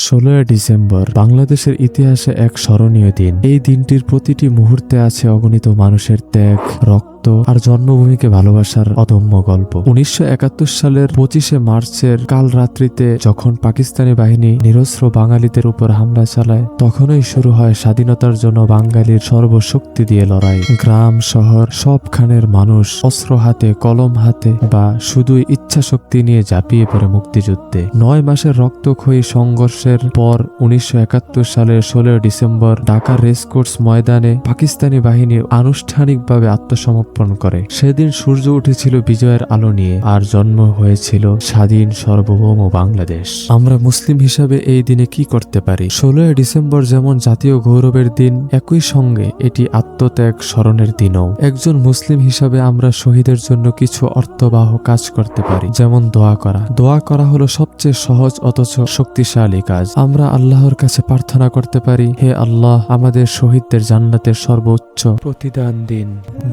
16 December বাংলাদেশের ইতিহাসে এক স্মরণীয় দিন। এই দিনটির প্রতিটি মুহূর্তে আছে অগণিত মানুষের ত্যাগ, রক্ত আর জন্মভূমিকে ভালোবাসার অদম্য গল্প। 1971 সালের 25শে মার্চের কাল রাত্রিতে যখন পাকিস্তানি বাহিনী নিরস্ত্র বাঙালিদের উপর হামলা চালায়, তখনই শুরু হয় স্বাধীনতার জন্য বাঙালির সর্বশক্তি দিয়ে লড়াই। গ্রাম শহর সবখানের মানুষ অস্ত্র হাতে, কলম হাতে বা শুধুই ইচ্ছা শক্তি নিয়ে ঝাঁপিয়ে পড়ে মুক্তিযুদ্ধে। 9 মাসের রক্তক্ষয়ী সংঘর্ষের পর 1971 সালের 16 ডিসেম্বর ঢাকার রেসকোর্স ময়দানে পাকিস্তানি বাহিনী আনুষ্ঠানিকভাবে আত্মসমর্পণ করে। সেদিন সূর্য উঠেছিল বিজয়ের আলো নিয়ে, আর জন্ম হয়েছিল স্বাধীন সার্বভৌম বাংলাদেশ। আমরা মুসলিম হিসাবে এই দিনে কি করতে পারি? 16 ডিসেম্বর যেমন জাতীয় গৌরবের দিন, একই সঙ্গে এটি আত্মত্যাগ স্মরণের দিনও। একজন মুসলিম হিসাবে আমরা শহীদের জন্য কিছু অর্থবহ কাজ করতে পারি, যেমন দোয়া করা। দোয়া করা হলো সবচেয়ে সহজ অথচ শক্তিশালী কাজ। আমরা আল্লাহর কাছে প্রার্থনা করতে পারি, হে আল্লাহ, আমাদের শহীদদের জান্নাতের সর্বোচ্চ প্রতিদান দিন।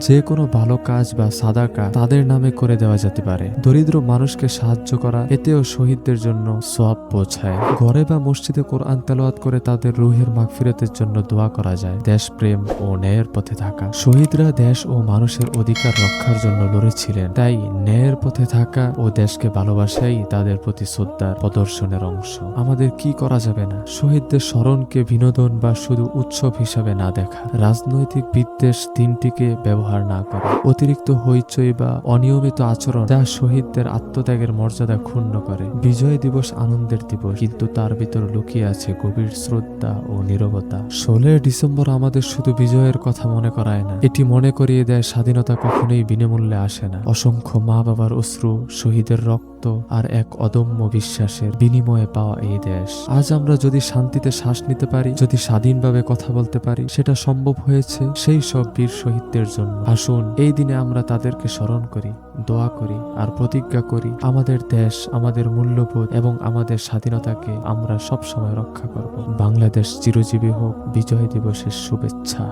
যে কোনো ভালো কাজ বা সাদাকা তাদের নামে করে দেওয়া যেতে পারে। দরিদ্র মানুষকে সাহায্য করা, এতেও শহীদদের জন্য সওয়াব পৌঁছায়। ঘরে বা মসজিদে কোরআন তেলাওয়াত করে তাদের রুহের মাগফিরাতের জন্য দোয়া করা যায়। দেশপ্রেম ও ন্যায়ের পথে থাকা। শহীদরা দেশ ও মানুষের অধিকার রক্ষার জন্য লড়েছিলেন, তাই ন্যায়ের পথে থাকা ও দেশকে ভালোবাসাই তাদের প্রতি শ্রদ্ধার প্রদর্শনের অংশ। আমাদের কি করা যাবে না? শহীদদের স্মরণকে বিনোদন বা শুধু উৎসব হিসাবে না দেখা। রাজনৈতিক বিদ্বেষ দিনটিকে ব্যবহার না করা। অতিরিক্ত হইচই বা অনিয়মিত আচরণ যা শহীদদের আত্মত্যাগের মর্যাদা ক্ষুণ্ণ করে। বিজয় দিবস আনন্দের দিবস, কিন্তু তার ভিতর লুকিয়ে আছে গভীর শ্রদ্ধা ও নীরবতা। 16 ডিসেম্বর আমাদের শুধু বিজয়ের কথা মনে করায় না, এটি মনে করিয়ে দেয় স্বাধীনতা কখনোই বিনামূল্যে আসে না। অসংখ্য মা বাবার অশ্রু, শহীদের রক্ত আর এক অদম্য বিশ্বাসের বিনিময়ে পাওয়া এই দেশ। আজ আমরা যদি শান্তিতে শ্বাস নিতে পারি, যদি স্বাধীনভাবে কথা বলতে পারি, সেটা সম্ভব হয়েছে সেই সব বীর শহীদদের জন্য। আসুন এই দিনে আমরা তাদেরকে স্মরণ করি, দোয়া করি আর প্রতিজ্ঞা করি, আমাদের দেশ, আমাদের মূল্যবোধ এবং আমাদের স্বাধীনতাকে আমরা সবসময় রক্ষা করব। বাংলাদেশ চিরজীবী হোক। বিজয় দিবসের শুভেচ্ছা।